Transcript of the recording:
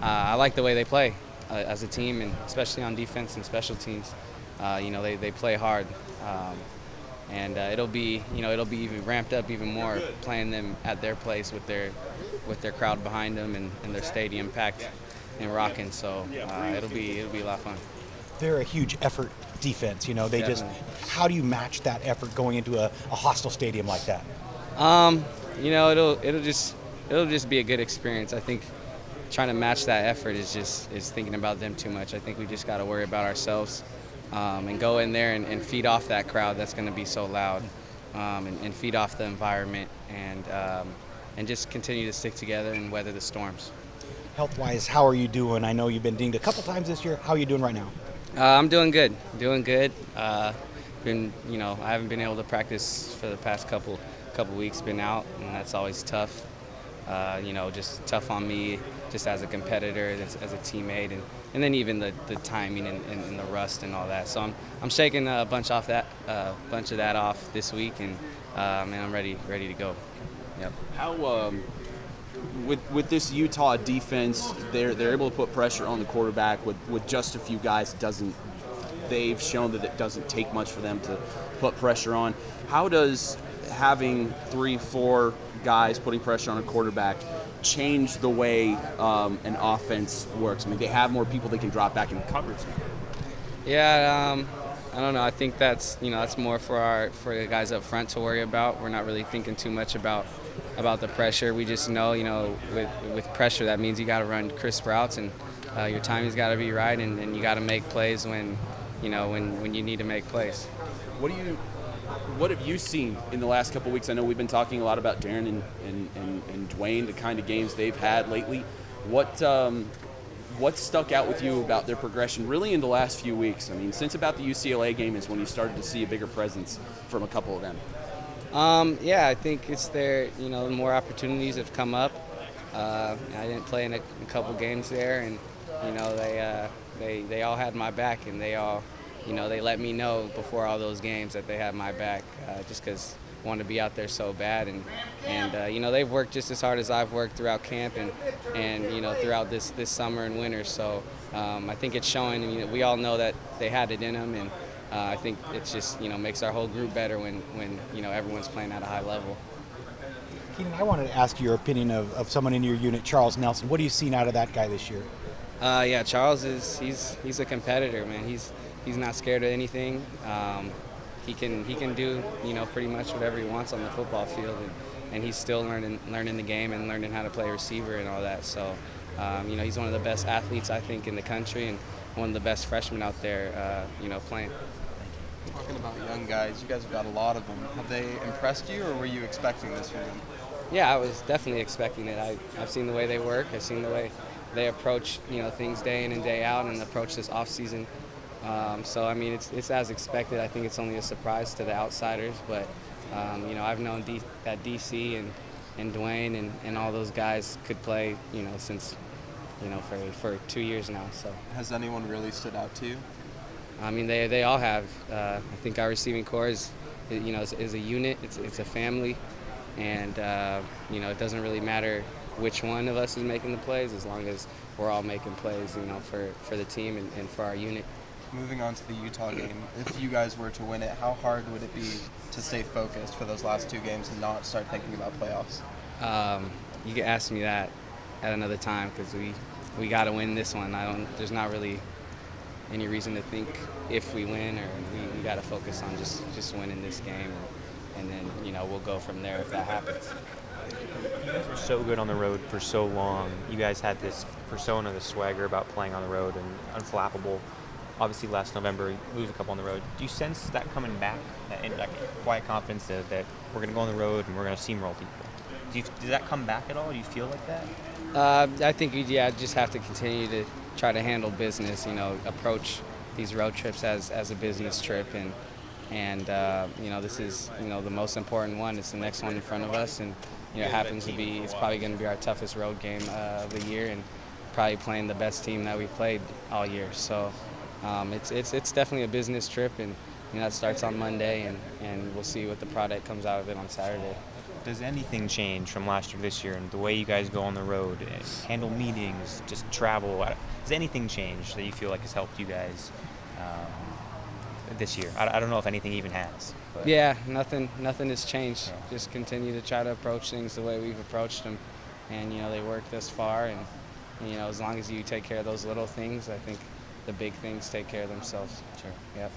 I like the way they play as a team, and especially on defense and special teams. They play hard, and it'll be even ramped up even more playing them at their place with their crowd behind them and their stadium packed and rocking. So it'll be a lot of fun. They're a huge effort defense. They Definitely. just. How do you match that effort going into a hostile stadium like that? It'll just be a good experience. I think trying to match that effort is thinking about them too much. I think we just got to worry about ourselves and go in there and feed off that crowd that's going to be so loud, and feed off the environment and just continue to stick together and weather the storms. Health-wise, how are you doing? I know you've been dinged a couple times this year. How are you doing right now? I'm doing good. Doing good. I haven't been able to practice for the past couple weeks. Been out, and that's always tough. Just tough on me, just as a competitor, as a teammate, and then even the timing and the rust and all that. So I'm shaking a bunch of that off this week, and I'm ready to go. Yep. How with this Utah defense, they're able to put pressure on the quarterback with just a few guys. They've shown that it doesn't take much for them to put pressure on. How does having 3-4 guys putting pressure on a quarterback change the way an offense works? I mean, they have more people they can drop back in coverage. Yeah, I don't know. I think that's more for the guys up front to worry about. We're not really thinking too much about the pressure. We just know, with pressure, that means you got to run crisp routes, and your timing's got to be right, and you got to make plays when you need to make plays. What have you seen in the last couple of weeks? I know we've been talking a lot about Darren and Dwayne, the kind of games they've had lately. What stuck out with you about their progression really in the last few weeks? I mean, since about the UCLA game is when you started to see a bigger presence from a couple of them. Yeah, I think it's more opportunities have come up. I didn't play in a couple games there, and they all had my back, and they all they let me know before all those games that they had my back, just because I wanted to be out there so bad, and they've worked just as hard as I've worked throughout camp and throughout this summer and winter. So I think it's showing. We all know that they had it in them, and I think it's just makes our whole group better when everyone's playing at a high level. Keanon, I wanted to ask your opinion of someone in your unit, Charles Nelson. What have you seen out of that guy this year? Yeah, Charles he's a competitor, man. He's not scared of anything. He can do pretty much whatever he wants on the football field, and he's still learning the game and learning how to play receiver and all that. So he's one of the best athletes I think in the country, and one of the best freshmen out there playing. Talking about young guys, you guys have got a lot of them. Have they impressed you, or were you expecting this from them? Yeah, I was definitely expecting it. I've seen the way they work. I've seen the way they approach things day in and day out, and approach this off season. So I mean, it's as expected. I think it's only a surprise to the outsiders, but I've known that DC and Dwayne and all those guys could play since for 2 years now. So Has anyone really stood out to you? I mean, they all have. I think our receiving corps is a unit. It's a family, and it doesn't really matter which one of us is making the plays, as long as we're all making plays, for the team and for our unit. Moving on to the Utah game, if you guys were to win it, how hard would it be to stay focused for those last two games and not start thinking about playoffs? You can ask me that at another time, because we got to win this one. There's not really any reason to think if we win, or we got to focus on just winning this game, and then we'll go from there if that happens. You guys were so good on the road for so long. You guys had this persona, this swagger about playing on the road and unflappable. Obviously, last November, you lose a couple on the road. Do you sense that coming back, that quiet confidence that we're going to go on the road and we're going to steamroll people? Does that come back at all? Do you feel like that? I think just have to continue to try to handle business. Approach these road trips as a business trip, and this is the most important one. It's the next one in front of us, and it happens to be. It's probably going to be our toughest road game of the year, and probably playing the best team that we played all year. So. It's definitely a business trip, and it starts on Monday, and we'll see what the product comes out of it on Saturday. does anything change from last year to this year, and the way you guys go on the road, handle meetings, just travel? Has anything changed that you feel like has helped you guys this year? I don't know if anything even has. But. Yeah, nothing has changed. Yeah. Just continue to try to approach things the way we've approached them, and they work this far, and as long as you take care of those little things, I think the big things take care of themselves. Sure. Yep.